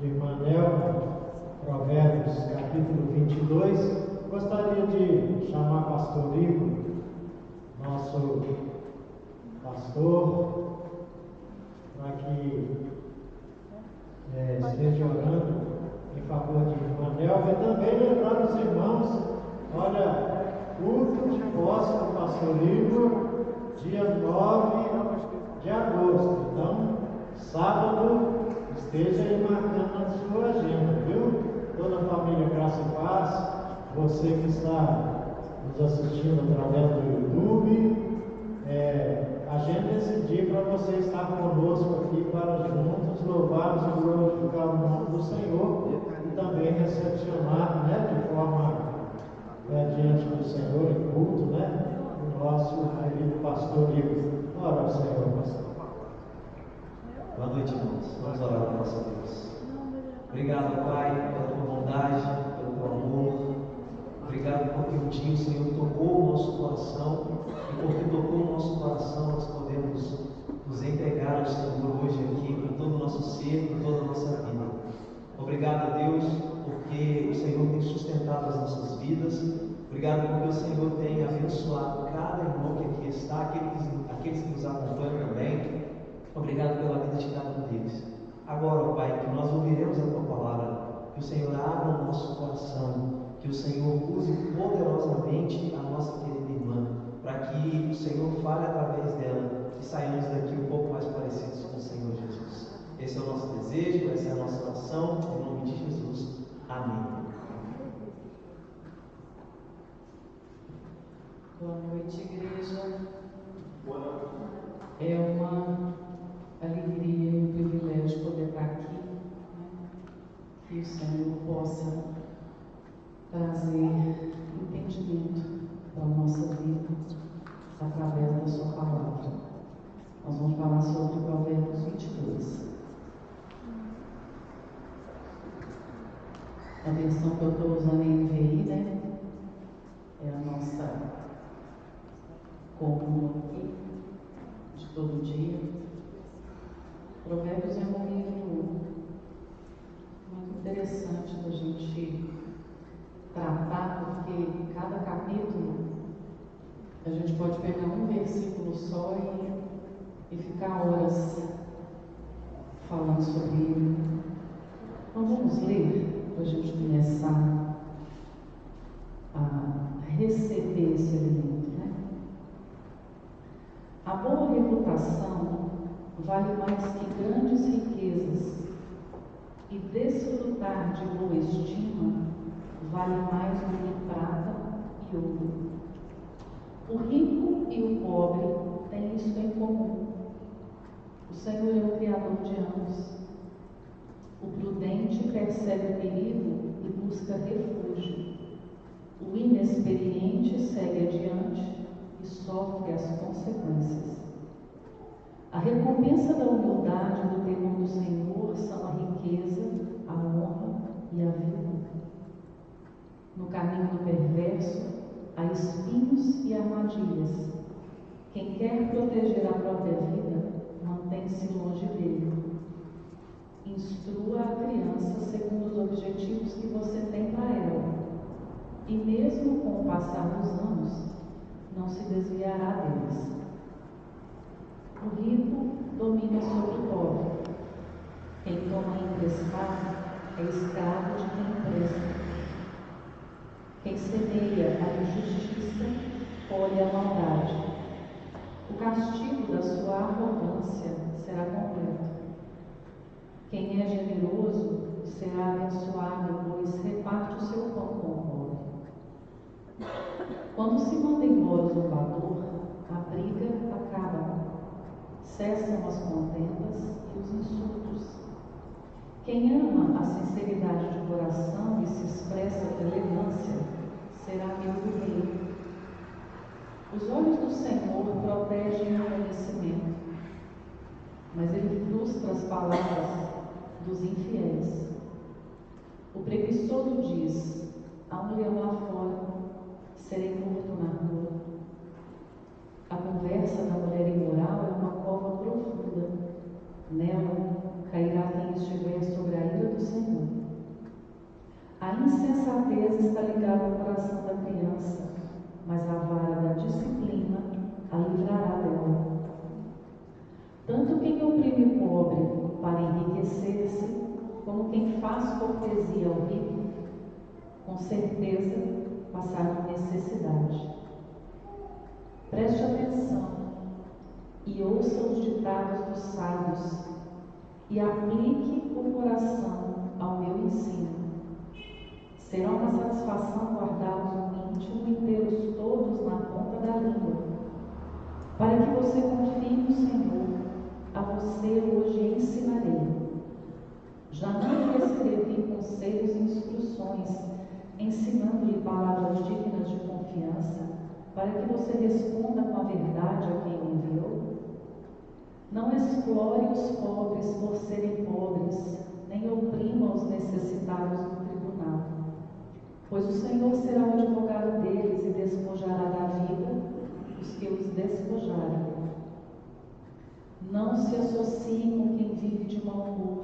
de irmã Nelma, Provérbios capítulo 22, gostaria de chamar pastor Igor, nosso pastor, para que esteja orando em favor de irmã Nelma e também lembrar os irmãos, olha, culto de posse do pastor Igor, dia 9 de agosto. Então, sábado, esteja aí marcando na sua agenda, viu? Toda a família Graça e Paz, você que está nos assistindo através do YouTube, agenda esse dia para você estar conosco aqui para juntos louvarmos e glorificar o nome do Senhor e também recepcionar, de forma diante do Senhor em culto, o nosso querido pastor Igor. Ora ao Senhor, pastor. Boa noite, irmãos. Vamos orar ao nosso Deus. Obrigado, Pai, pela tua bondade, pelo teu amor. Obrigado porque um dia o Senhor tocou o nosso coração e porque tocou o nosso coração nós podemos nos entregar ao Senhor hoje aqui com todo o nosso ser, com toda a nossa vida. Obrigado, Deus, porque o Senhor tem sustentado as nossas vidas. Obrigado porque o Senhor tem abençoado cada irmão que aqui está, aqueles que nos acompanham também. Obrigado pela vida de cada um deles. Agora, Pai, que nós ouviremos a Tua palavra, que o Senhor abra o nosso coração, que o Senhor use poderosamente a nossa querida irmã, para que o Senhor fale através dela e saiamos daqui um pouco mais parecidos com o Senhor Jesus. Esse é o nosso desejo, essa é a nossa oração, em nome de Jesus. Amém. Boa noite, igreja. Boa noite. É uma alegria e um privilégio poder estar aqui, que o Senhor possa trazer entendimento para a nossa vida através da sua palavra. Nós vamos falar sobre Provérbios 22. A versão que eu estou usando é NVI, é a nossa comum aqui, de todo dia. Provérbios é um livro muito interessante da gente tratar, porque cada capítulo a gente pode pegar um versículo só e ficar horas falando sobre ele. Então vamos ler para a gente começar a receber esse alimento. A boa reputação vale mais que grandes riquezas, e desfrutar de boa estima vale mais do que prata e ouro. O rico e o pobre têm isso em comum. O Senhor é o Criador de ambos. O prudente percebe o perigo e busca refúgio. O inexperiente segue adiante e sofre as consequências. A recompensa da humildade e do temor do Senhor são a riqueza, a honra e a vida. No caminho do perverso há espinhos e armadilhas. Quem quer proteger a própria vida, mantém-se longe dele. Instrua a criança segundo os objetivos que você tem para ela, e mesmo com o passar dos anos, não se desviará deles. O rico domina sobre o pobre. Quem toma emprestado é escravo de quem empresta. Quem semeia a injustiça colhe a maldade. O castigo da sua arrogância será completo. Quem é generoso será abençoado, pois reparte o seu pão com o pobre. Quando se manda embora o zombador, a briga acaba. Cessam as contendas e os insultos. Quem ama a sinceridade de coração e se expressa com elegância, será amigo do rei. Os olhos do Senhor protegem o conhecimento, mas ele frustra as palavras dos infiéis. O preguiçoso diz: há um leão lá fora, serei morto na rua. A conversa da mulher imoral é uma cova profunda. Nela cairá quem estiver sobre a ira do Senhor. insensatez está ligada ao coração da criança, mas a vara da disciplina a livrará dela. Tanto quem oprime o pobre para enriquecer-se, como quem faz cortesia ao rico, com certeza passarão necessidade. Preste atenção e ouça os ditados dos sábios e aplique o coração ao meu ensino. Será uma satisfação guardá-los no íntimo e tê-los todos na ponta da língua, para que você confie no Senhor. A você hoje ensinarei. Já não lhe escrevi conselhos e instruções, ensinando-lhe palavras dignas de confiança, para que você responda com a verdade a quem o enviou? Não explore os pobres por serem pobres, nem oprima os necessitados no tribunal, pois o Senhor será o advogado deles e despojará da vida os que os despojarem. Não se associe com quem vive de mau humor,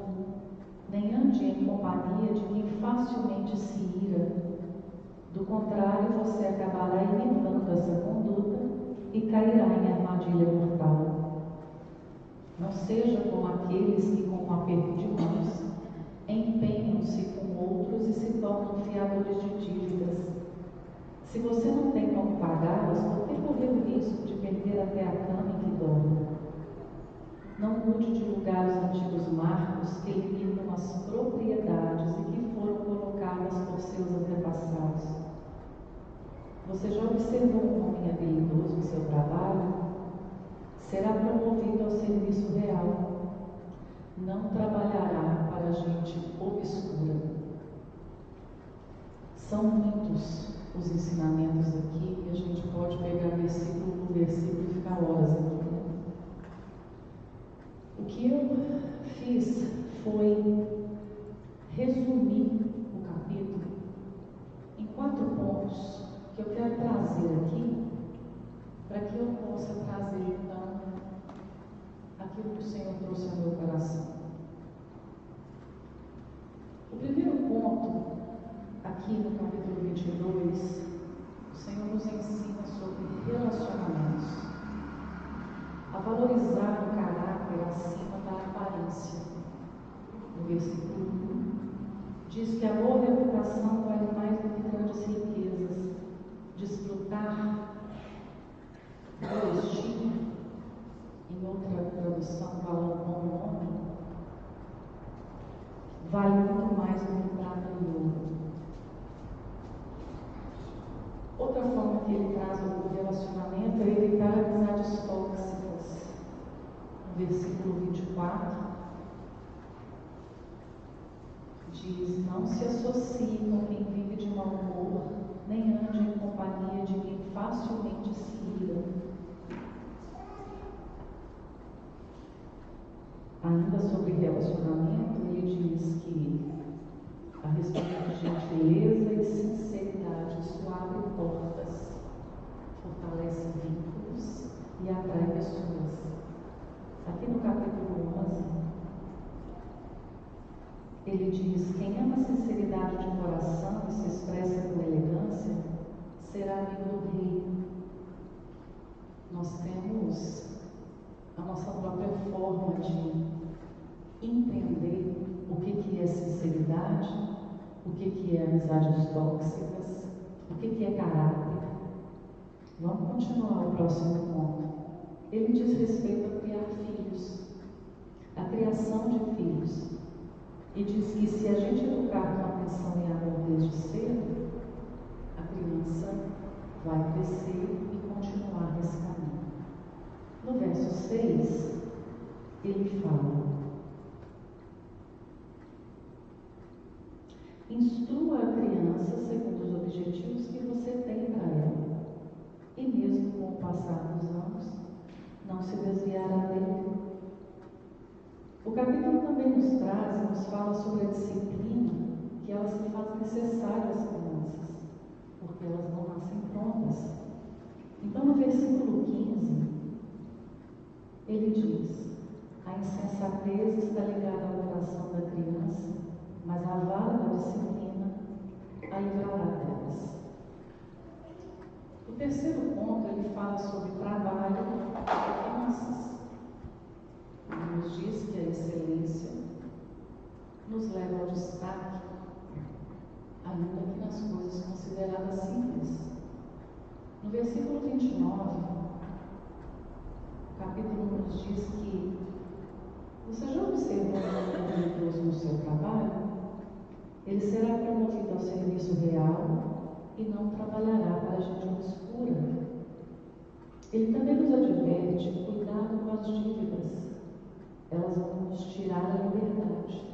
nem ande em companhia de quem facilmente se ira. Do contrário, você acabará imitando essa conduta e cairá em armadilha mortal. Não seja como aqueles que, com um aperto de mãos, empenham-se com outros e se tornam fiadores de dívidas. Se você não tem como pagá-las, por que correr o risco de perder até a cama em que dorme? Não mude de lugar os antigos marcos que limitam as propriedades e que foram colocadas por seus antepassados. Você já observou um homem habilidoso em seu trabalho? Será promovido ao serviço real. Não trabalhará para gente obscura. São muitos os ensinamentos aqui e a gente pode pegar versículo por versículo e ficar horas aqui. O que eu fiz foi resumir o capítulo em 4 pontos que eu quero trazer aqui, para que eu possa trazer, então, aquilo que o Senhor trouxe ao meu coração. O primeiro ponto, aqui no capítulo 22, o Senhor nos ensina sobre relacionamentos, a valorizar o caráter acima da aparência. No versículo 1, diz que a boa reputação vale mais do que grandes riquezas. Desfrutar boa estima, em outra tradução, falam bom nome, vale muito mais do que prata e ouro. Outra forma que ele traz o relacionamento é evitar amizades tóxicas. No versículo 24, diz: não se associe com quem vive de mau humor, nem ande em companhia de quem facilmente se ira. Ainda sobre relacionamento, ele diz que a respeito de gentileza e sinceridade, isso abre portas, fortalece vínculos e atrai pessoas. Aqui no capítulo 11, ele diz: quem ama a sinceridade de coração e se expressa com elegância, será amigo do rei. Nós temos a nossa própria forma de entender o que é sinceridade, o que é amizades tóxicas, o que é caráter. Vamos continuar o próximo ponto. Ele diz respeito a criar filhos, a criação de filhos. E diz que se a gente educar com atenção e amor desde cedo, a criança vai crescer e continuar nesse caminho. No verso 6, ele fala: instrua a criança segundo os objetivos que você tem para ela, e mesmo com o passar dos anos, não se desviará dele. O capítulo também nos traz e nos fala sobre a disciplina que ela se faz necessária às crianças, porque elas não nascem prontas. Então, no versículo 15, ele diz: a insensatez está ligada ao coração da criança, mas a vara da disciplina terceiro ponto, ele fala sobre trabalho e finanças. Ele nos diz que a excelência nos leva ao destaque, ainda que nas coisas consideradas simples. No versículo 29, o capítulo nos diz que você já observou que Deus no seu trabalho? Ele será promovido ao serviço real e não trabalhará para a gente obscura. Ele também nos adverte: cuidado com as dívidas, elas vão nos tirar a liberdade.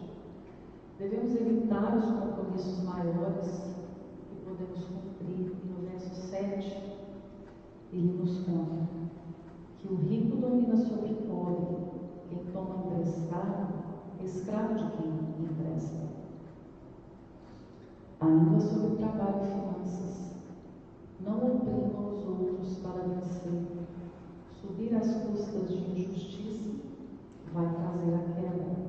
Devemos evitar os compromissos maiores que podemos cumprir. E no verso 7, ele nos conta que o rico domina sobre o pobre, quem toma emprestado é escravo de quem empresta. Ainda sobre trabalho e finanças, não oprimam os outros para vencer. Subir às custas de injustiça vai trazer a queda.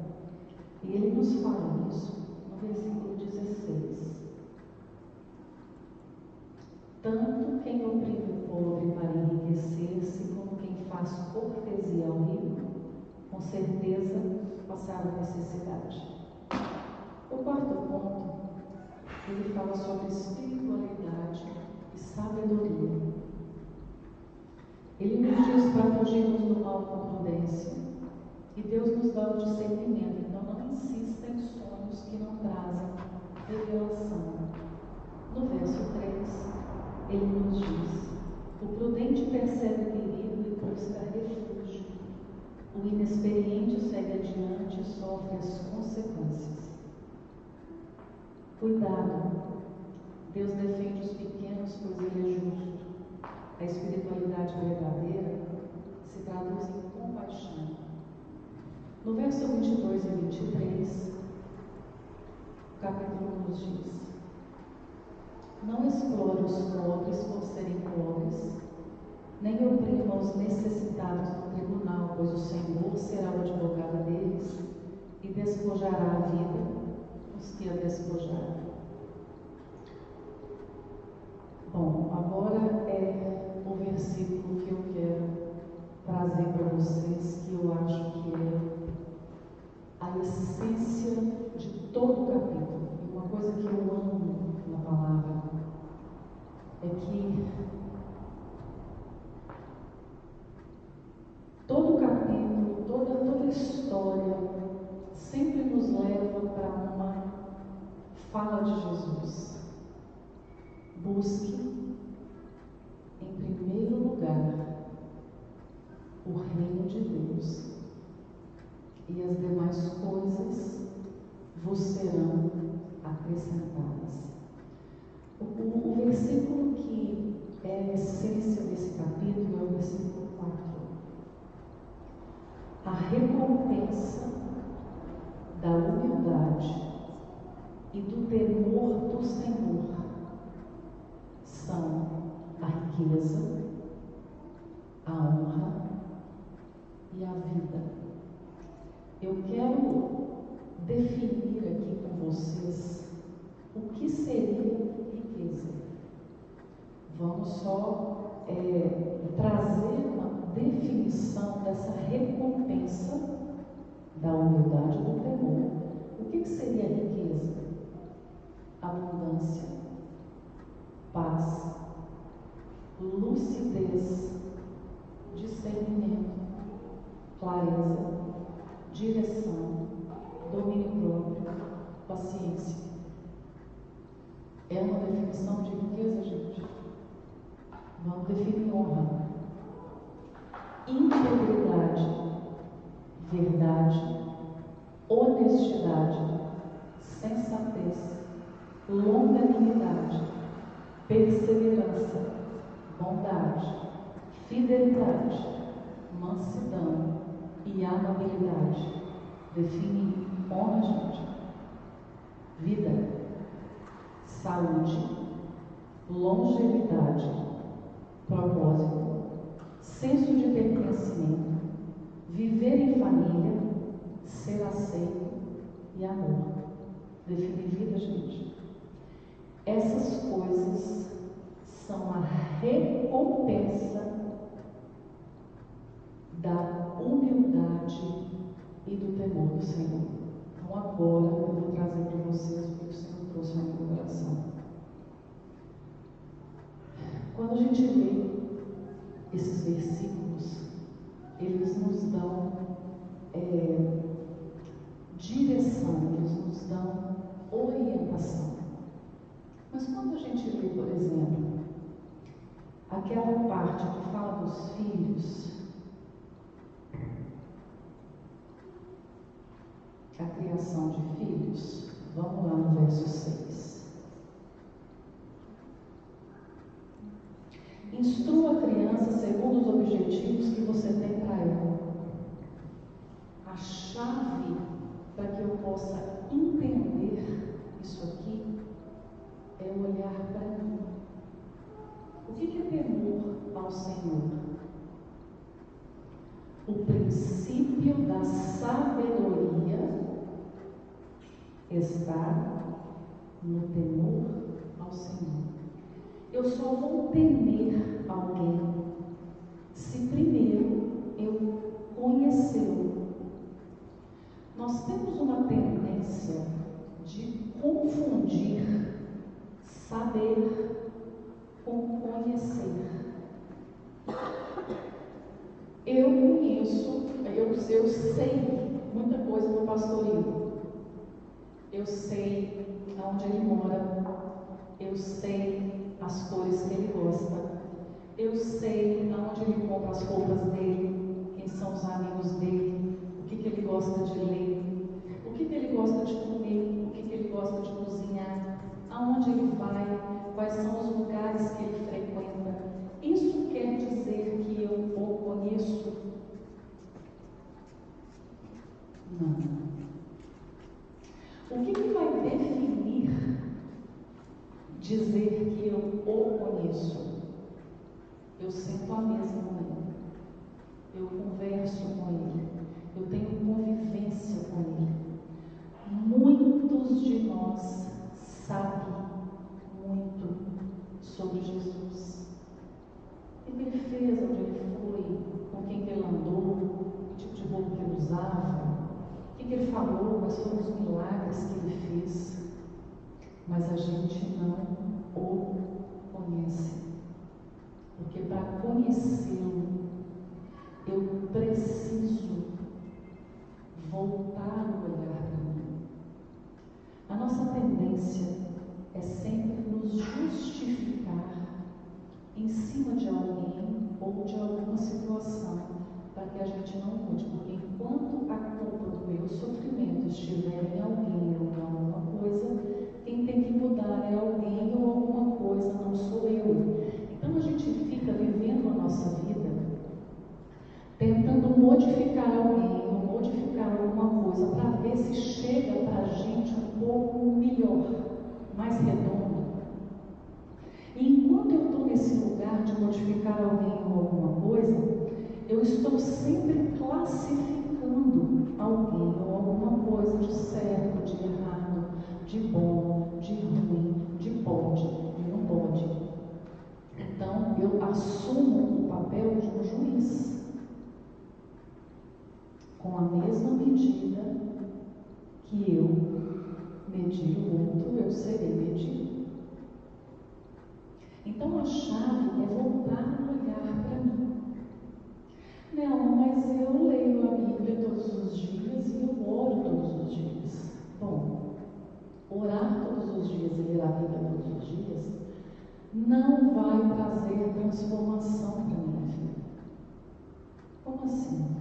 E ele nos fala isso no versículo 16. Tanto quem oprime o pobre para enriquecer-se, como quem faz cortesia ao rico, com certeza passaram necessidade. O quarto ponto, ele fala sobre espiritualidade e sabedoria. Ele nos diz para fugirmos do mal com prudência. E Deus nos dá o discernimento. Então não insista em sonhos que não trazem revelação. No verso 3, ele nos diz: o prudente percebe o perigo e busca refúgio. O inexperiente segue adiante e sofre as consequências. Cuidado, Deus defende os pequenos, pois Ele é justo. A espiritualidade verdadeira se traduz em compaixão. No verso 22 e 23, o capítulo nos diz: não explore os pobres por serem pobres, nem oprima os necessitados no tribunal, pois o Senhor será o advogado deles e despojará a vida os que a despojarem. Bom, agora é o versículo que eu quero trazer para vocês, que eu acho que é a essência de todo o capítulo. E uma coisa que eu amo na palavra é que todo o capítulo, toda a história sempre nos leva para uma fala de Jesus. Busque, em primeiro lugar, o reino de Deus, e as demais coisas vos serão acrescentadas. O versículo que é a essência desse capítulo é o versículo 4. A recompensa da humildade e do temor do Senhor são a riqueza, a honra e a vida. Eu quero definir aqui com vocês o que seria riqueza. Vamos só trazer uma definição dessa recompensa da humildade e do temor. O que seria riqueza? Abundância, paz, lucidez, discernimento, clareza, direção, domínio próprio, paciência. É uma definição de riqueza, gente? Vamos definir honra. Integridade, verdade, honestidade, sensatez, longanimidade, perseverança, bondade, fidelidade, mansidão e amabilidade. Define honra, gente. Vida, saúde, longevidade, propósito, senso de pertencimento, viver em família, ser aceito e amor. Define vida, gente. Essas coisas são a recompensa da humildade e do temor do Senhor. Então agora eu vou trazer para vocês o que o Senhor trouxe ao meu coração. Quando a gente lê esses versículos, eles nos dão direção, eles nos dão orientação. Mas quando a gente lê, por exemplo, aquela parte que fala dos filhos, a criação de filhos, vamos lá no verso 6. Instrua a criança segundo os objetivos que você tem para ela. A chave para que eu possa entender isso aqui é olhar para mim. O que é temor ao Senhor? O princípio da sabedoria está no temor ao Senhor. Eu só vou temer alguém se primeiro eu conhecê-lo. Nós temos uma tendência de confundir saber com conhecer. Eu conheço, eu sei muita coisa do pastorio. Eu sei onde ele mora. Eu sei as cores que ele gosta. Eu sei onde ele compra as roupas dele, quem são os amigos dele, o que ele gosta de ler, o que ele gosta de comer, o que ele gosta de cozinhar, aonde ele vai, quais são os lugares que ele frequenta. Isso quer dizer que eu o conheço? Não. O que vai definir dizer que eu o conheço? Eu sento à mesa com ele, eu converso com ele, eu tenho convivência com ele. Muitos de nós sabem muito sobre Jesus. O que ele fez, onde ele foi, com quem ele andou, que tipo de roupa que ele usava, o que ele falou, quais foram os milagres que ele fez. Mas a gente não o conhece. Porque para conhecê-lo, eu preciso voltar o olhar para mim. A nossa tendência é sempre nos justificar em cima de alguém ou de alguma situação para que a gente não mude. Porque enquanto a culpa do meu sofrimento estiver em alguém ou em alguma coisa, quem tem que mudar é alguém ou alguma coisa, não sou eu. Então a gente fica vivendo a nossa vida tentando modificar alguém ou modificar alguma coisa para ver se chega para a gente um pouco melhor, mais redondo. E enquanto eu estou nesse lugar de modificar alguém ou alguma coisa, eu estou sempre classificando alguém ou alguma coisa de certo, de errado, de bom, de ruim, de pode, de não pode. Então, eu assumo o papel de um juiz. Com a mesma medida que eu medir o outro, eu serei medido. Então, a chave é voltar o olhar para mim. Não, mas eu leio a Bíblia todos os dias e eu oro todos os dias. Bom, orar todos os dias e ler a Bíblia todos os dias não vai trazer transformação para a minha vida. Como assim?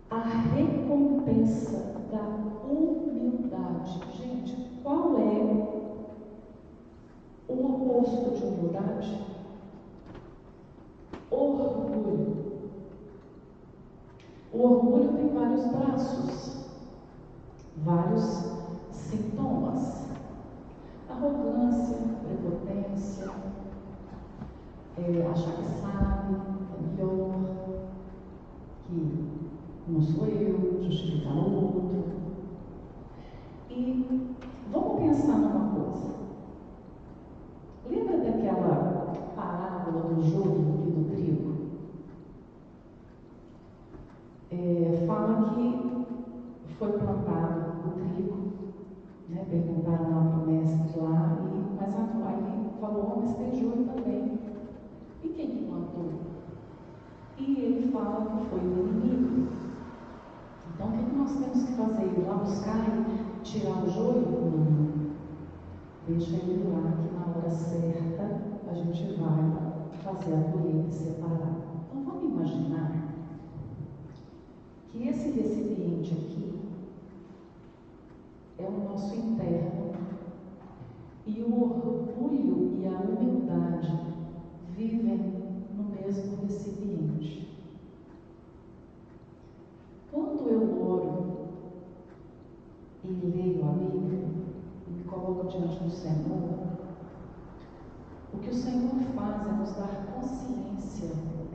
A recompensa da humildade. Gente, qual é o oposto de humildade? Orgulho. O orgulho tem vários braços, vários sintomas. Arrogância, prepotência, achar que sabe, é melhor, que não sou eu, justificar o outro. E vamos pensar numa coisa. plantado o trigo, né? Perguntaram lá para o mestre lá, mas aí falou, mas tem joio também. E quem que plantou? E ele fala que foi o inimigo. Então o que nós temos que fazer? Ir lá buscar e tirar o joio? Não. Deixa ele lá, que na hora certa a gente vai fazer a colheita e separar. Então vamos imaginar que esse recipiente aqui é o nosso interno e o orgulho e a humildade vivem no mesmo recipiente. Quando eu oro e leio a Bíblia e me coloco diante do Senhor, o que o Senhor faz é nos dar consciência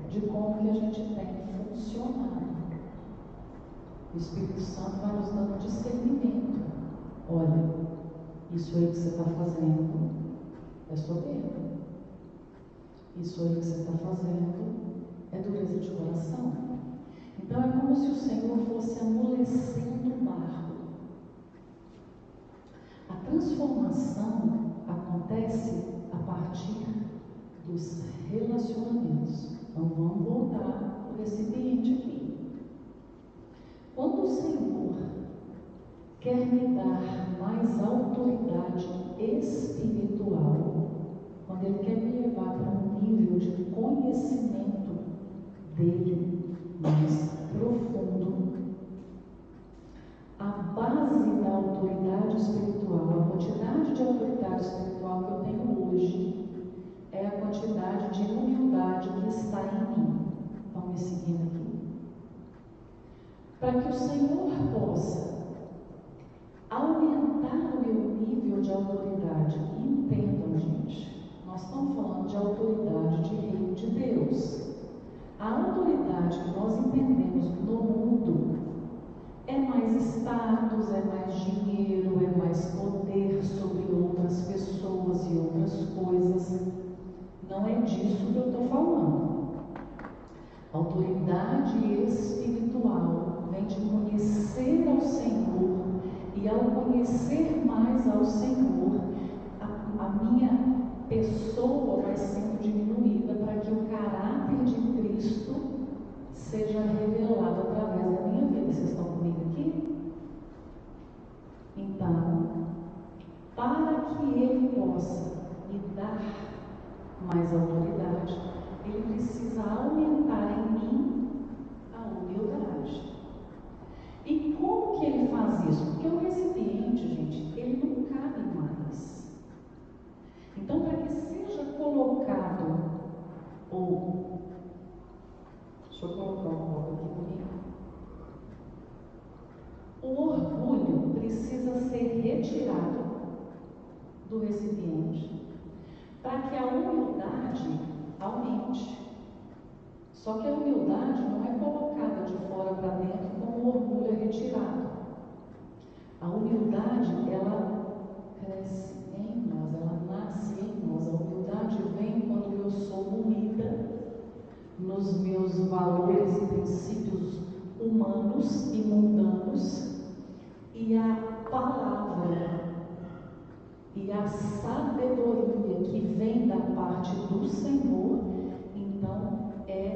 de como que a gente tem funcionado. O Espírito Santo vai nos dando discernimento. Olha, isso aí que você está fazendo é soberba. Isso aí que você está fazendo é dureza de coração. Então é como se o Senhor fosse amolecendo o barro. A transformação acontece a partir dos relacionamentos. Então vamos voltar para o recipiente aqui. Quando o Senhor quer me dar mais autoridade espiritual, quando Ele quer me levar para um nível de conhecimento dele mais profundo, a base da autoridade espiritual, a quantidade de autoridade espiritual que eu tenho hoje, é a quantidade de humildade que está em mim. Vão me seguindo aqui. Para que o Senhor possa aumentar o meu nível de autoridade, e entendam, gente, nós estamos falando de autoridade de reino de Deus. A autoridade que nós entendemos no mundo é mais status, é mais dinheiro, é mais poder sobre outras pessoas e outras coisas. Não é disso que eu estou falando. Autoridade espiritual vem de conhecer ao Senhor, e ao conhecer mais ao Senhor, a minha pessoa vai sendo diminuída para que o caráter de Cristo seja revelado através da minha vida. Vocês estão comigo aqui? Então, para que Ele possa me dar mais autoridade, Ele precisa aumentar em mim a humildade. E como que Ele faz isso? Porque o recipiente, gente, ele não cabe mais. Então, para que seja colocado, deixa eu colocar um pouco aqui comigo. O orgulho precisa ser retirado do recipiente para que a humildade aumente. Só que a humildade não é colocada de fora para dentro como o orgulho é retirado. A humildade, ela cresce em nós, ela nasce em nós. A humildade vem quando eu sou unida nos meus valores e princípios humanos e mundanos, e a palavra e a sabedoria que vem da parte do Senhor, então é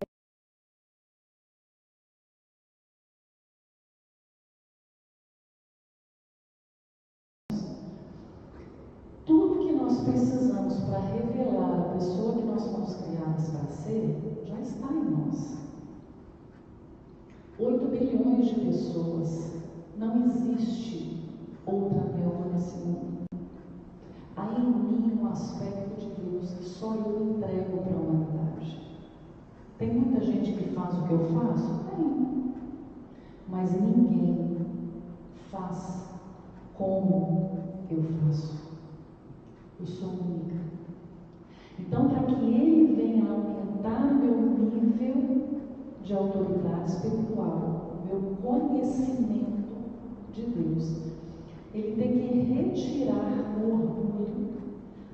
tudo que nós precisamos para revelar a pessoa que nós fomos criados para ser, já está em nós. 8 bilhões de pessoas, não existe outra Nelva nesse mundo. Há em mim um aspecto de Deus que só eu entrego para a humanidade. Tem muita gente que faz o que eu faço? Tem. Mas ninguém faz como eu faço. Eu sou única. Então, para que Ele venha aumentar o meu nível de autoridade espiritual, o meu conhecimento de Deus, Ele tem que retirar o orgulho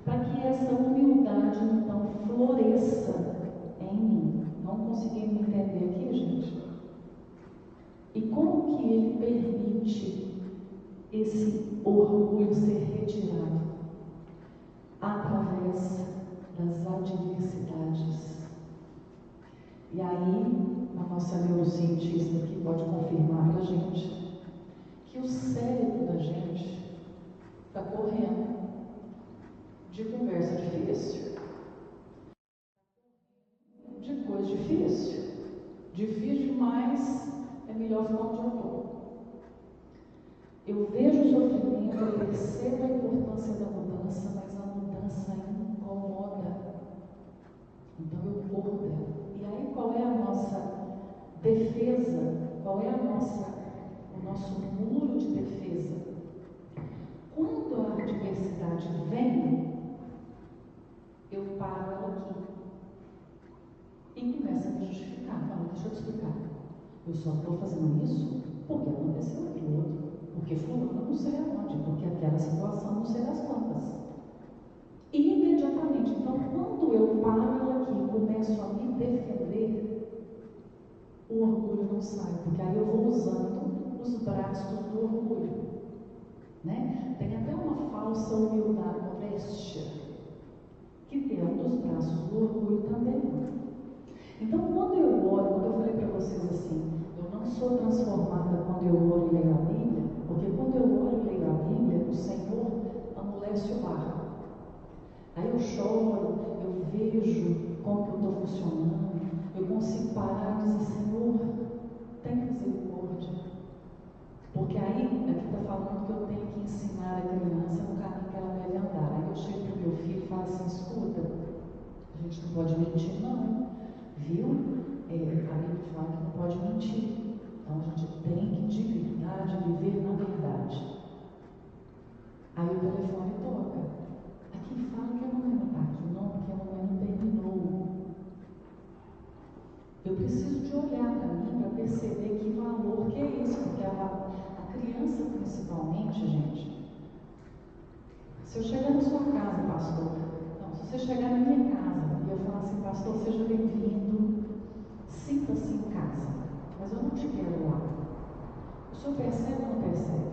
para que essa humildade então floresça em mim. Não consegui me entender aqui, gente? E como que Ele permite esse orgulho ser retirado através das adversidades. E aí, a nossa neurocientista aqui pode confirmar para a gente que o cérebro da gente está correndo de conversa difícil, de coisa difícil. Difícil demais, é melhor ficar onde eu estou. Eu vejo o sofrimento, eu percebo a importância da mudança, mas a mudança incomoda. Então eu corro dela. E aí qual é a nossa defesa? Qual é o nosso muro de defesa? Quando a adversidade vem, eu paro ela aqui e começo a me justificar. Não, deixa eu te explicar. Eu só estou fazendo isso porque aconteceu aquilo outro. Porque fulano não sei aonde, porque aquela situação não sei das quantas. E imediatamente, então, quando eu paro ela aqui e começo a me defender, o orgulho não sai, porque aí eu vou usando os braços do orgulho. Né? Tem até uma falsa humildade, modéstia, que é um dos braços do orgulho também. Então, quando eu oro, quando eu falei para vocês assim, eu não sou transformada quando eu oro e leio a Bíblia, porque quando eu oro e leio a Bíblia, o Senhor amolece o barro. Aí eu choro, eu vejo como que eu estou funcionando, eu consigo parar e dizer, Senhor, tem misericórdia. Porque aí, aqui está falando que eu tenho que ensinar a criança no caminho que ela deve andar. Aí eu chego para o meu filho e falo assim, escuta, a gente não pode mentir não, viu? A Bíblia fala que não pode mentir. Então a gente tem que de verdade viver na verdade. Aí o telefone toca. Aqui fala que a mamãe não está aqui não, porque a mamãe não terminou. Eu preciso de olhar para mim para perceber que valor que é esse, porque a criança principalmente, gente, se eu chegar na sua casa, pastor, não, se você chegar na minha casa e eu falar assim, pastor, seja bem-vindo, sinta-se em casa, mas eu não te quero lá. O senhor percebe ou não percebe?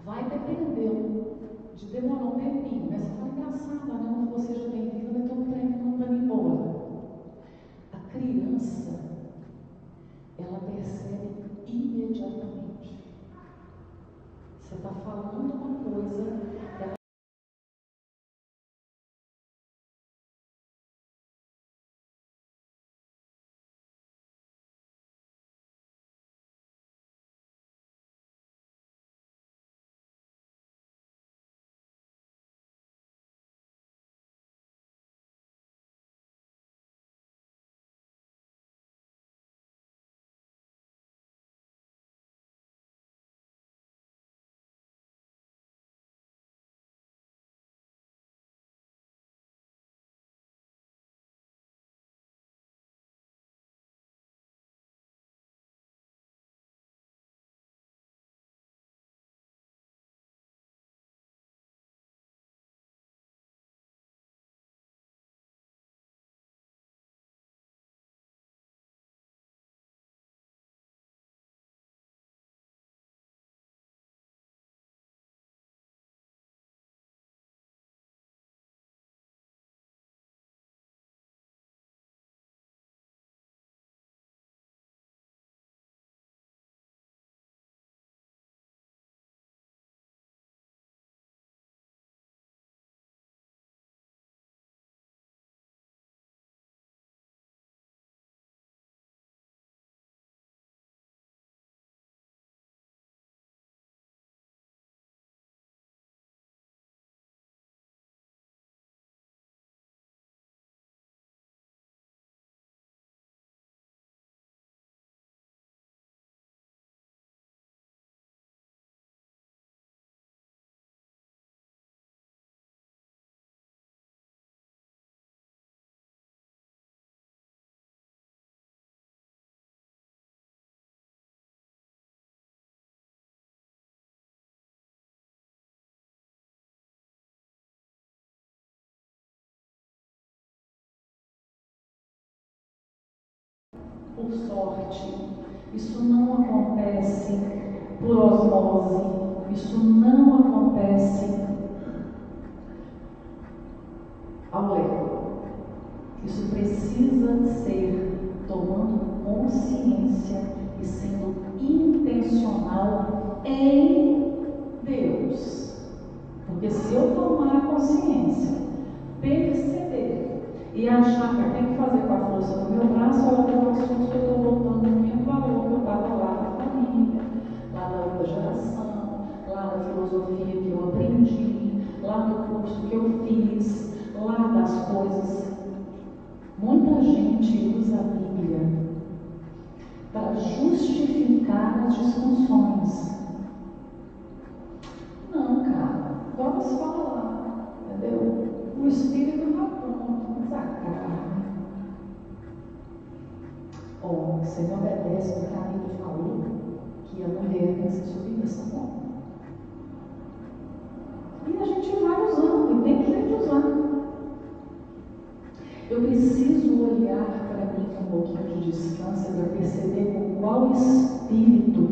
Vai depender de demorar um tempinho, né? Você fala, engraçado, né? Não vou seja bem-vindo, daqui a um tempo não vai embora. A criança, ela percebe imediatamente. Você está falando uma coisa, ela por sorte, isso não acontece por osmose. Isso não acontece ao léu. Isso precisa ser tomando consciência e sendo intencional em Deus. Porque se eu tomar consciência, perceber e achar que eu tenho que fazer com a força do meu braço, ela tem um assunto que eu estou voltando no mesmo valor que eu estava lá na família, lá na outra geração, lá na filosofia que eu aprendi, lá no curso que eu fiz, lá das coisas. Muita gente usa a Bíblia para justificar as disfunções. Não, cara, vamos falar, entendeu? O espírito está pronto, mas a carne. Você me obedece porque a Bíblia falou que a mulher tem que ser submissa ao homem. E a gente vai usando, e tem jeito de usar. Eu preciso olhar para mim com um pouquinho de distância para perceber com qual espírito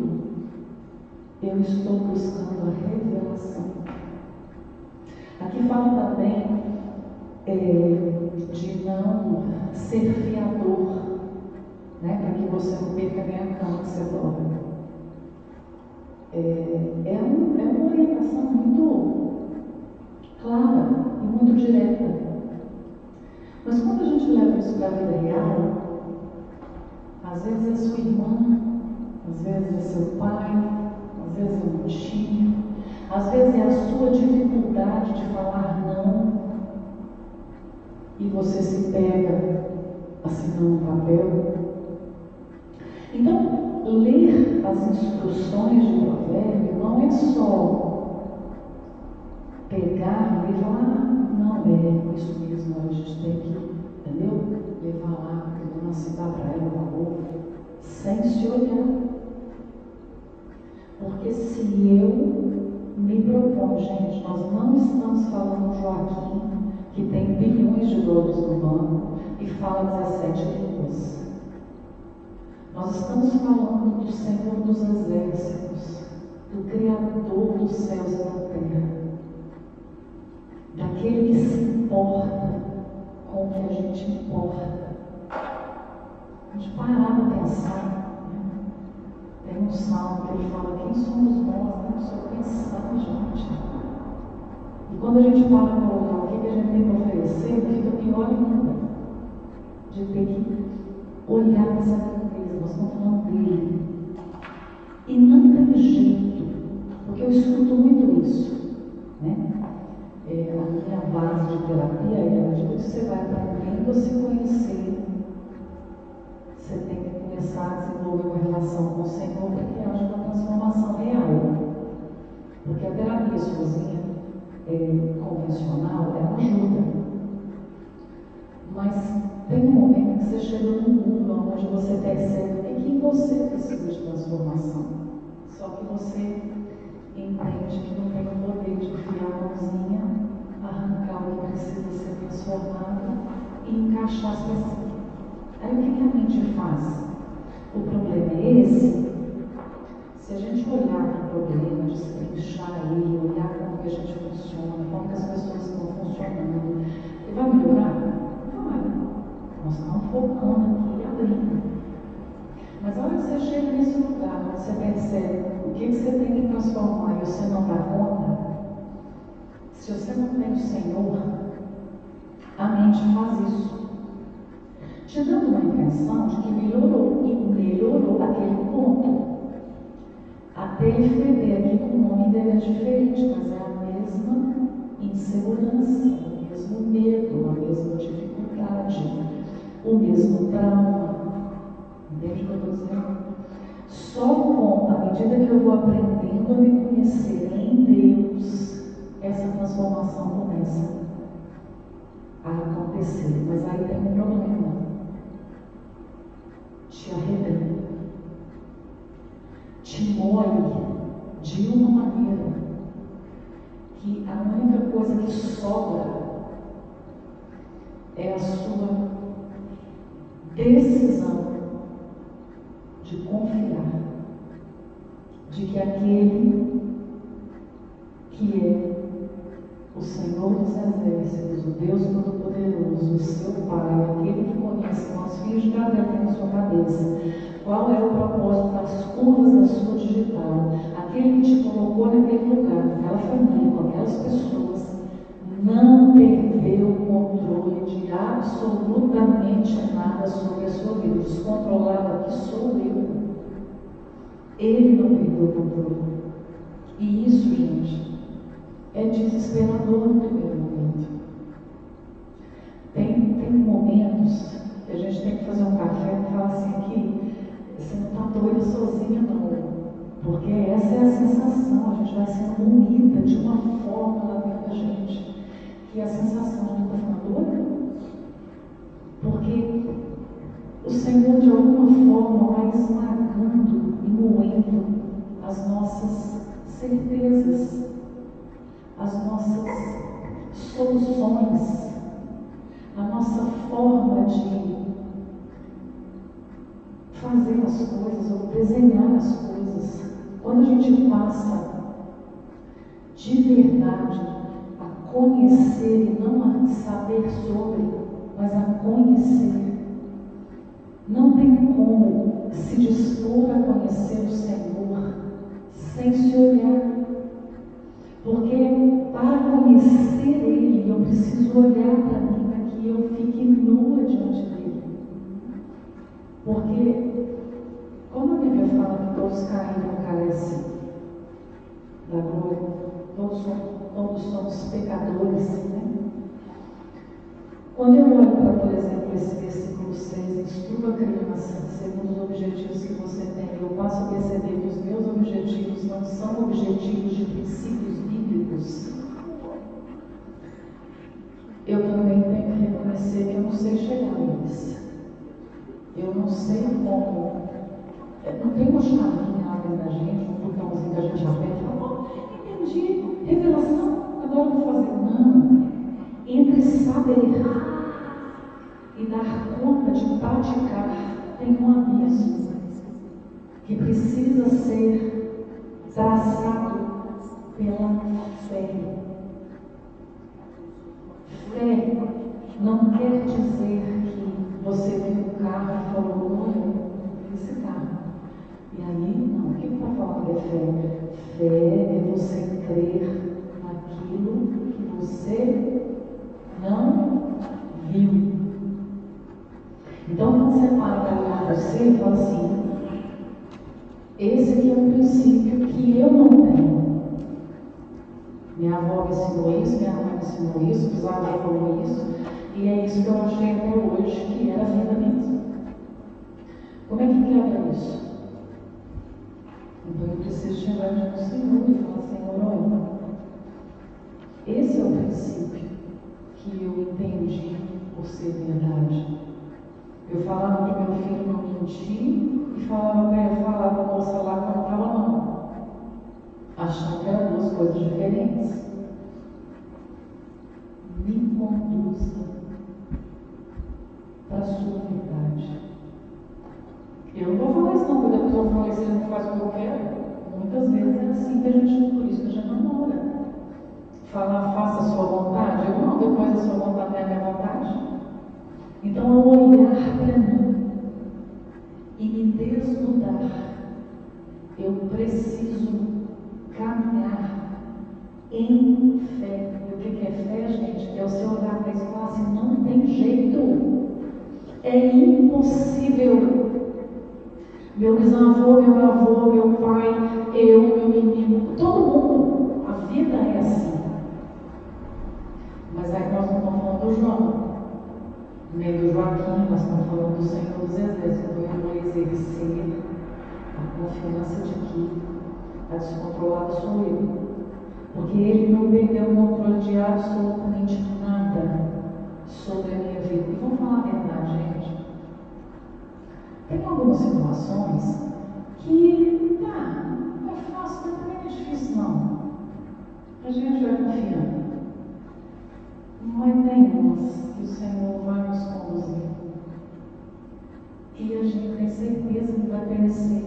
eu estou buscando a revelação. Aqui fala também de não ser fiador, né, para que você não perca nem a cama que você dorme. É uma orientação muito clara e muito direta. Mas quando a gente leva isso para a vida real, às vezes é sua irmã, às vezes é seu pai, às vezes é um tio, às vezes é a sua dificuldade de falar não, e você se pega assinando um papel. Então, ler as instruções de provérbio não é só pegar e falar, não é isso mesmo, a gente tem que, entendeu? Levar lá, não citar para ela o valor, sem se olhar. Porque se eu me proponho, gente, nós não estamos falando do Joaquim, que tem bilhões de dólares no banco e fala 17 línguas. Nós estamos falando do Senhor dos Exércitos, do Criador dos céus e da terra, daquele que se importa com o que a gente importa. A gente parar para pensar, né? Tem um salmo que ele fala, quem somos nós, né? Só pensar, gente. E quando a gente para para olhar o que a gente tem para oferecer, fica pior ainda de ter que olhar para essa grandeza. Nós estamos falando dele. E não tem jeito, porque eu escuto muito isso, né? A minha base de terapia é de que você vai aprendendo a se conhecer. Você tem que começar a desenvolver uma relação com o Senhor para que haja uma transformação real. Porque a terapia sozinha, convencional, ela ajuda. Mas tem um momento que você chega num mundo onde você percebe que em você precisa de transformação. Só que você entende que não tem o poder de enfiar a mãozinha, arrancar o que precisa ser transformado e encaixar as pessoas. Aí o que a mente faz? O problema é esse. Se a gente olhar para o problema, destrinchar ele, olhar como que a gente funciona, como que as pessoas estão funcionando, ele vai melhorar? Vai. Nós estamos focando aqui e abrindo. Mas a hora que você chega nesse lugar, onde você percebe o que você tem que transformar e você não dá conta, se você não tem o Senhor, a mente faz isso, te dando uma impressão de que melhorou, e melhorou aquele ponto. Até ele feder aqui com o nome dele é diferente, mas é a mesma insegurança, o mesmo medo, a mesma dificuldade, o mesmo trauma. Entende o que eu estou dizendo? Só com, à medida que eu vou aprendendo a me conhecer em Deus, essa transformação começa a acontecer. Mas aí tem um problema. Te arrebenta, te moe de uma maneira que a única coisa que sobra é a sua decisão de confiar, de de que aquele que é o Senhor dos Exércitos, o Deus Todo-Poderoso, o seu Pai, aquele que conhece com os fios de cabelo na sua cabeça, qual é o propósito das curvas da sua digital, aquele que te colocou naquele lugar, naquela família, com aquelas pessoas, não perdeu o controle de absolutamente nada sobre a sua vida. O descontrolado aqui sou eu. Ele não perdeu o controle. E isso, gente, é desesperador no primeiro momento. Tem momentos que a gente tem que fazer um café e falar assim, aqui, você não está doida sozinha não, porque essa é a sensação, a gente vai sendo unida de uma forma lá dentro da gente, que é a sensação de estar ficando doida, porque o Senhor de alguma forma vai esmagando e moendo as nossas certezas, as nossas soluções, a nossa forma de fazer as coisas ou desenhar as coisas. Quando a gente passa de verdade a conhecer e não a saber sobre, mas a conhecer, não tem como se dispor a conhecer o Senhor sem se olhar. Porque para conhecer Ele, eu preciso olhar para mim, para que eu fique nua diante dEle. Porque, como a Bíblia fala que todos caíram e carecem da glória, todos somos pecadores, né? Quando eu olho para, por exemplo, esse versículo 6, instrua a criança segundo os objetivos que você tem, eu passo a perceber que os meus objetivos não são objetivos de princípios bíblicos. Eu também tenho que reconhecer que eu não sei chegar neles. Eu não sei como. Não tem uma chavinha lá dentro da gente, um botãozinho que a gente aperta e fala, entendi, revelação, agora eu vou fazer. Não. Entre saber e dar conta de praticar, tem um abismo que precisa ser traçado pela fé. Fé não quer dizer que você viu um carro e falou, olha, esse carro. E aí, não, o que está falando de fé? Fé é você crer naquilo que você não viu. Então, quando você para para olhar você e fala assim, esse aqui é um princípio que eu não tenho. Minha avó me ensinou isso, minha mãe me ensinou isso, o bisavô falou isso, e é isso que eu achei até hoje que era a vida mesmo. Como é que quebra isso? Então eu preciso chegar diante do Senhor e falar, Senhor, olha, esse é o princípio que eu entendi por ser verdade. Eu falava que meu filho não mentia e falava a moça lá que não estava não. Achando que eram duas coisas diferentes. Me conduza para a sua verdade. Eu não vou falar isso não, porque a pessoa fala isso, ele não faz o que eu quero. Muitas vezes é assim que a gente, por isso que a gente não ora. Falar, faça a sua vontade, eu não, depois a sua vontade é a minha vontade. Então, ao olhar para mim e me desnudar, eu preciso caminhar em fé. E o que é fé, gente? É o seu olhar para isso e falar assim, não tem jeito. É impossível. Meu bisavô, meu avô, meu pai, eu, meu menino, todo mundo, a vida é assim. Mas aí nós não estamos falando do João, nem do Joaquim, nós estamos falando do Senhor dos Exércitos. Então eu vou exercer a confiança de que a descontrolada sou eu. Porque ele não perdeu o controle de absolutamente nada sobre a minha vida. E vamos falar a verdade, gente. Tem algumas situações que, não é fácil, mas também não é difícil, não. A gente vai confiando. Mas tem umas que o Senhor vai nos conduzir. E a gente tem certeza que vai perecer.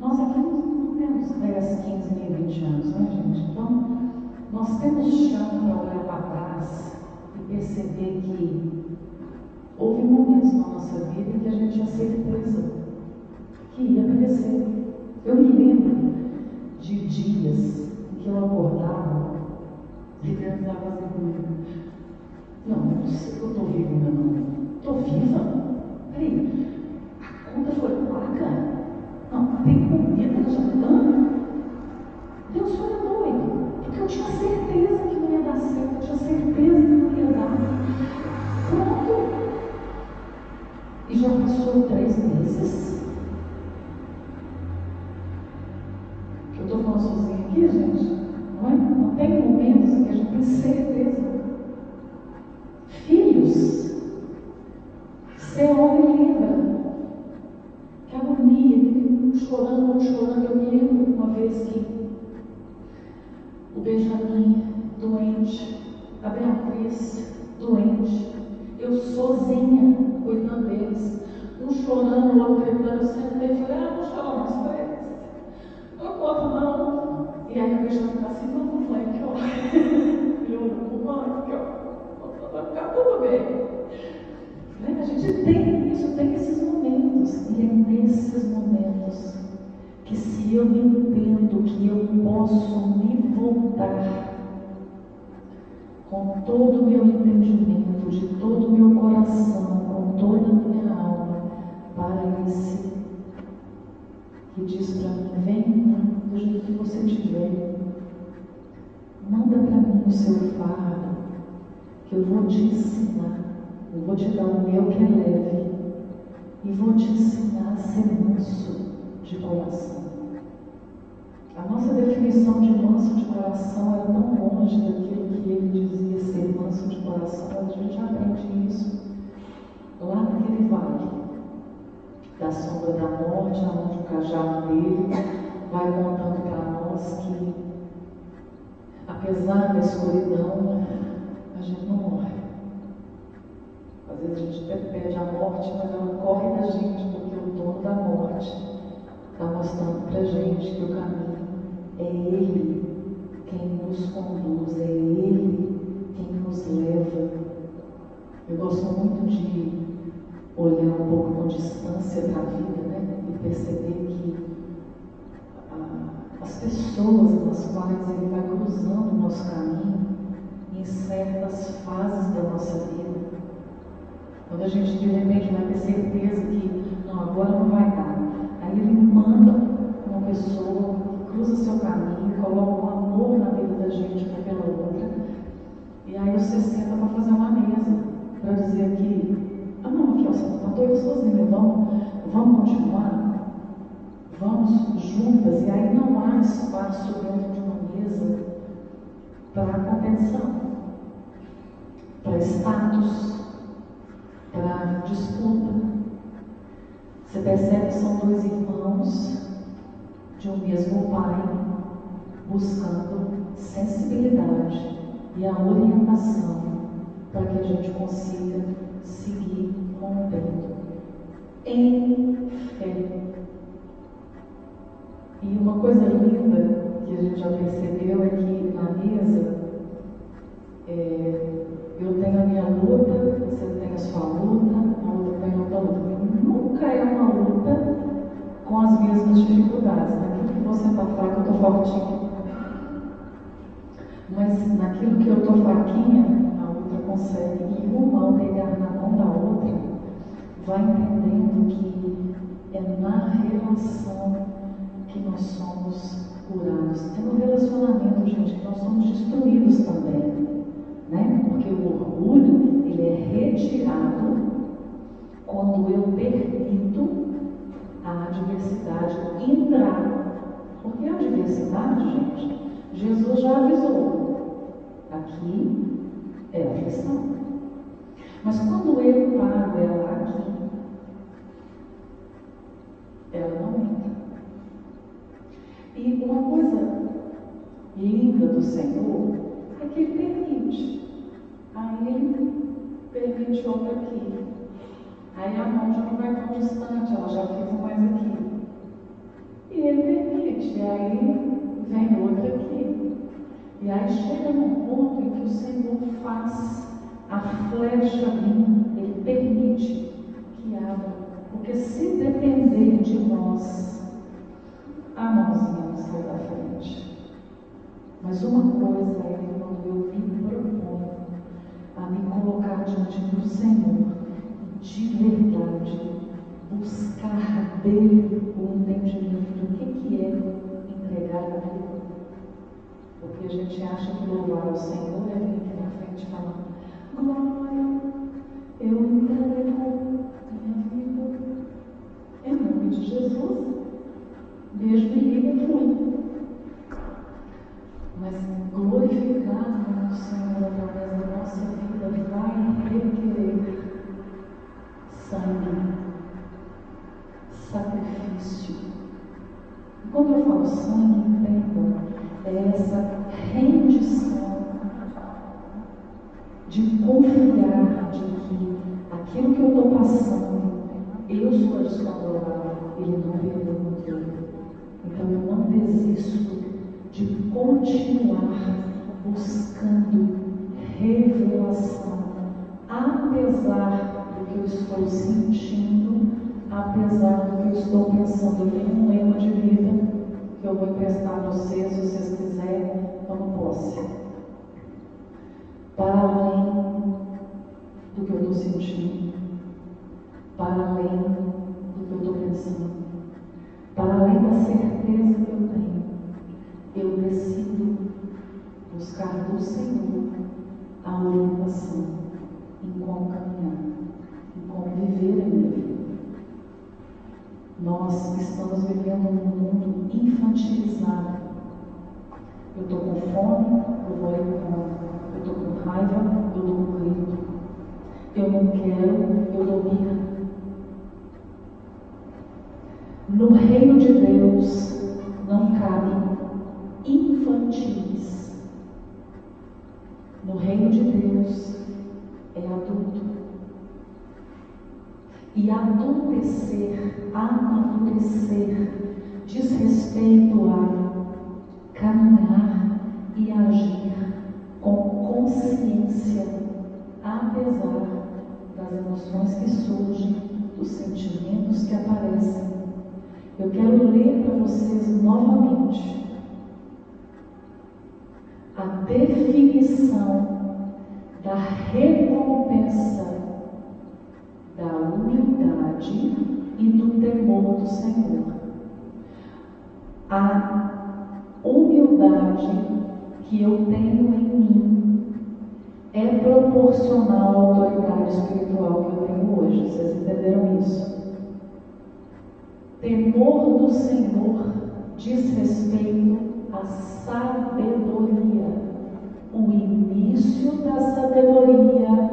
Nós aqui não temos 10, 15, nem 20 anos, né, gente? Então, nós temos chão para olhar para trás e perceber que houve momentos na nossa vida em que a gente tinha certeza que ia crescer. Eu me lembro de dias em que eu acordava e Deus estava assim, não sei que eu estou viva ainda não. Estou viva? Peraí, a conta foi paga? Não, tem comida já dando? Deus foi doido, porque eu tinha certeza que não ia dar certo, eu tinha certeza que não ia dar. Pronto. E já passou 3 meses. Eu estou falando sozinha aqui, gente? Não é? Não tem momentos em que a gente tem certeza. Filhos, você olha e lembra. Que agonia, chorando. Eu me lembro uma vez que o Benjamin, doente, a Beatriz, doente, eu sozinha, cuidando deles, um chorando, o outro gritando, eu sentei e falei, vou chorar mais para eles. Não conto não. E aí o Benjamin está assim, vamos lá, que ó. E eu, mãe, que ó, vai ficar tudo bem. Né? A gente tem isso, tem esses momentos, e é nesses momentos que se eu entendo que eu posso me voltar com todo o meu entendimento, de todo o meu coração, com toda a minha alma, para esse que diz para mim, vem do jeito que você tiver, manda para mim o seu fardo, que eu vou te ensinar, eu vou te dar o meu que é leve, e vou te ensinar a ser manso de coração. A nossa definição de manso de coração era tão longe daquilo que ele dizia ser manso de coração, mas a gente aprende isso lá naquele vale da sombra da morte, onde o cajado dele vai contando para nós que, apesar da escuridão, a gente não morre. Às vezes a gente até pede a morte, mas ela corre da gente, porque o dono da morte está mostrando para a gente que o caminho é Ele quem nos conduz, é Ele quem nos leva. Eu gosto muito de olhar um pouco com distância para a vida, né? E perceber que as pessoas nas quais Ele vai cruzando o nosso caminho em certas fases da nossa vida. Quando a gente de repente vai ter certeza que não, agora não vai dar, aí Ele manda uma pessoa que cruza seu caminho, coloca um amor na vida da gente uma pela outra, e aí você senta para fazer uma mesa, para dizer que, não, aqui ó, você não estou eu sozinha, vamos continuar, vamos juntas, e aí não há espaço dentro de uma mesa para competição, para status, para disputa. Você percebe que são 2 irmãos de um mesmo pai, buscando sensibilidade e a orientação para que a gente consiga seguir rompendo em fé. E uma coisa linda que a gente já percebeu é que na mesa eu tenho a minha luta, você tem a sua luta, a outra tem a outra luta. Nunca é uma luta com as mesmas dificuldades. Naquilo que você está fraco, eu estou fortinha. Mas naquilo que eu estou fraquinha, a outra consegue. E uma, ao pegar na mão da outra, vai entendendo que é na relação que nós somos curados. É no relacionamento, gente, que nós somos destruídos também. Né? Porque o orgulho, ele é retirado quando eu permito a adversidade entrar. Porque a adversidade, gente, Jesus já avisou. Aqui é aflição. Mas quando eu paro ela aqui, ela não entra. E uma coisa linda do Senhor é que Ele permite. Aí Ele permite outra aqui. Aí a mão já não vai tão distante, ela já fica mais aqui. E ele permite, e aí vem outro aqui. E aí chega num ponto em que o Senhor faz a flecha vir, ele permite que abra. Porque se depender de nós, a mãozinha não sai da frente. Mas uma coisa é quando eu me proponho a me colocar diante do Senhor, de verdade, buscar dele o entendimento do que é entregar a vida. Porque a gente acha que louvar o Senhor é vir aqui na frente falando: glória, eu entrego minha vida em nome de Jesus. Beijo, me liga, fui. Mas glorificar o Senhor através da nossa vida vai requerer sangue, sacrifício. E quando eu falo sangue, entendam, é essa rendição de confiar de que aquilo que eu estou passando, eu sou a descontrolada, ele não perdeu o controle. Então eu não desisto de continuar buscando revelação, apesar do que eu estou sentindo, apesar do que eu estou pensando. Eu tenho um lema de vida que eu vou emprestar para vocês, se vocês quiserem, toma posse. Para além do que eu estou sentindo, para além do que eu estou pensando, para além da certeza que eu tenho, eu decido buscar do Senhor a orientação em como caminhar, em como viver a minha vida. Nós estamos vivendo um mundo infantilizado. Eu estou com fome, eu vou ir com. Eu estou com raiva, eu dou um grito. Eu não quero, eu dou birra. No reino de Deus não cabem infantis. No reino de Deus é adulto. E adultecer, amadurecer, diz respeito a caminhar e agir com consciência, apesar das emoções que surgem, dos sentimentos que aparecem. Eu quero ler para vocês novamente a definição da recompensa da humildade e do temor do Senhor. A humildade que eu tenho em mim é proporcional à autoridade espiritual que eu tenho hoje. Vocês entenderam isso? Temor do Senhor diz respeito à sabedoria. O início da sabedoria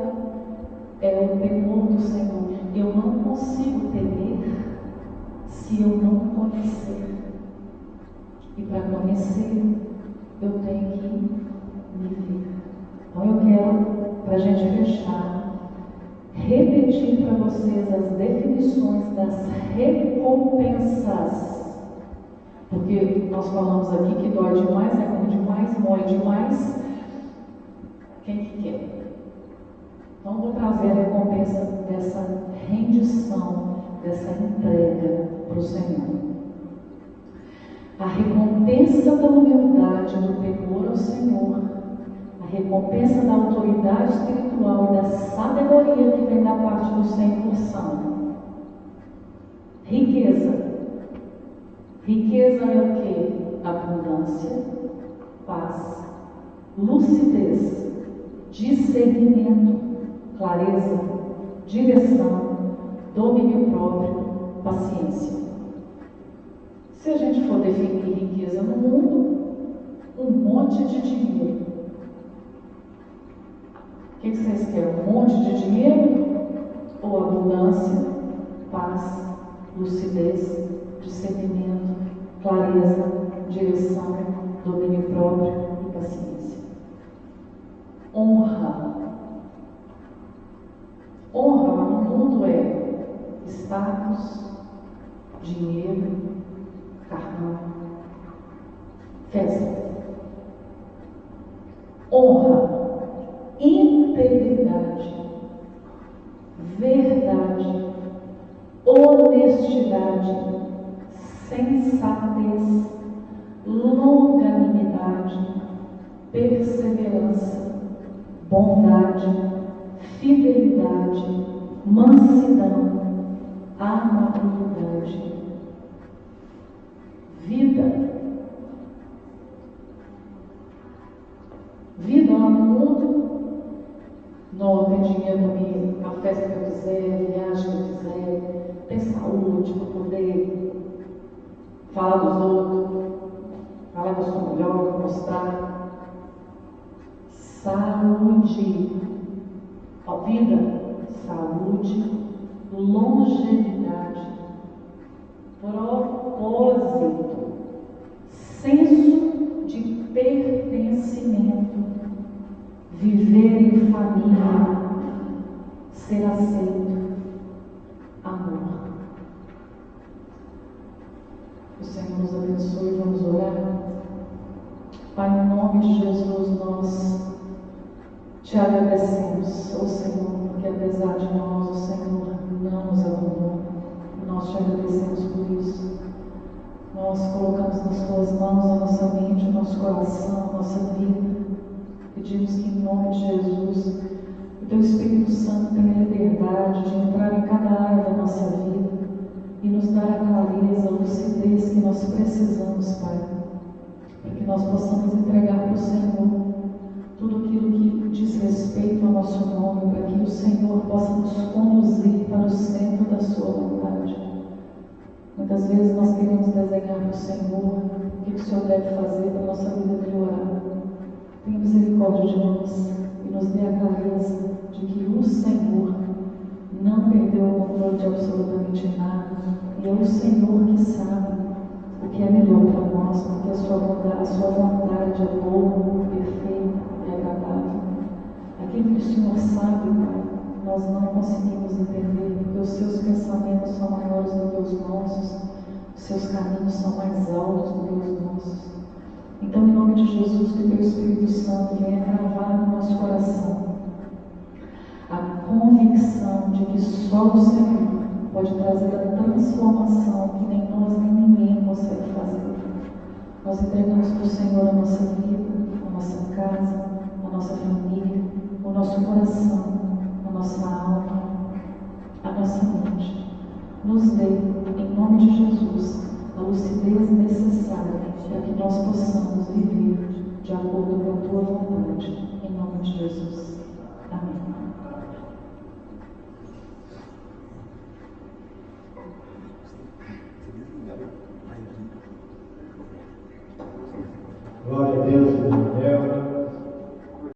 é o temor do Senhor. Eu não consigo temer se eu não conhecer. E para conhecer, eu tenho que me ver. Então eu quero, para a gente fechar, repetir para vocês as definições das recompensas. Porque nós falamos aqui que dói demais, é ruim demais, mói demais. Quem que quer? Então vou trazer a recompensa dessa rendição, dessa entrega para o Senhor. A recompensa da humildade, do temor ao Senhor, a recompensa da autoridade espiritual e da sabedoria que vem da parte do Senhor são riqueza. Riqueza é o quê? Abundância, paz, lucidez, discernimento, clareza, direção, domínio próprio, paciência. Se a gente for definir riqueza no mundo, um monte de dinheiro. O que vocês querem? Um monte de dinheiro? Ou abundância, paz, lucidez, discernimento, clareza, direção, domínio próprio e paciência. Honra. Honra lá no mundo é status, dinheiro, carrão, festa, honra, integridade, verdade, honestidade, sensatez, longanimidade, perseverança, bondade, fidelidade, mansidão, amabilidade, vida lá no mundo. Não ter dinheiro para ir à festa que eu quiser, viagem que eu quiser, ter saúde para poder falar dos outros, falar que eu sou melhor, mostrar. Saúde, a vida, saúde, longevidade, propósito, senso de pertencimento, viver em família, ser aceito, amor. O Senhor nos abençoe. Vamos orar. Pai, em nome de Jesus, nós te agradecemos, ó Senhor, porque apesar de nós, o Senhor não nos abandona. Nós te agradecemos por isso. Nós colocamos nas tuas mãos a nossa mente, o nosso coração, a nossa vida. Pedimos que, em nome de Jesus, o teu Espírito Santo tenha liberdade de entrar em cada área da nossa vida e nos dar a clareza, a lucidez que nós precisamos, Pai, para que nós possamos entregar para o Senhor tudo aquilo que diz respeito ao nosso nome, para que o Senhor possa nos conduzir para o centro da sua vontade. Muitas vezes nós queremos desenhar para o Senhor o que o Senhor deve fazer para a nossa vida melhorar. Tenha misericórdia de nós e nos dê a clareza de que o Senhor não perdeu o controle de absolutamente nada, e é o Senhor que sabe o que é melhor para nós, porque a sua vontade é boa, perfeita e agradável. Aquilo que o Senhor sabe, Pai, nós não conseguimos entender, porque os seus pensamentos são maiores do que os nossos, os seus caminhos são mais altos do que os nossos. Então, em nome de Jesus, que o teu Espírito Santo venha gravar no nosso coração a convicção de que só o Senhor pode trazer a transformação que nem nós nem ninguém consegue fazer. Nós entregamos para o Senhor a nossa vida, a nossa casa, a nossa família, o nosso coração, a nossa alma, a nossa mente. Nos dê, em nome de Jesus, a lucidez necessária para que nós possamos viver de acordo com a tua vontade. Em nome de Jesus. Amém.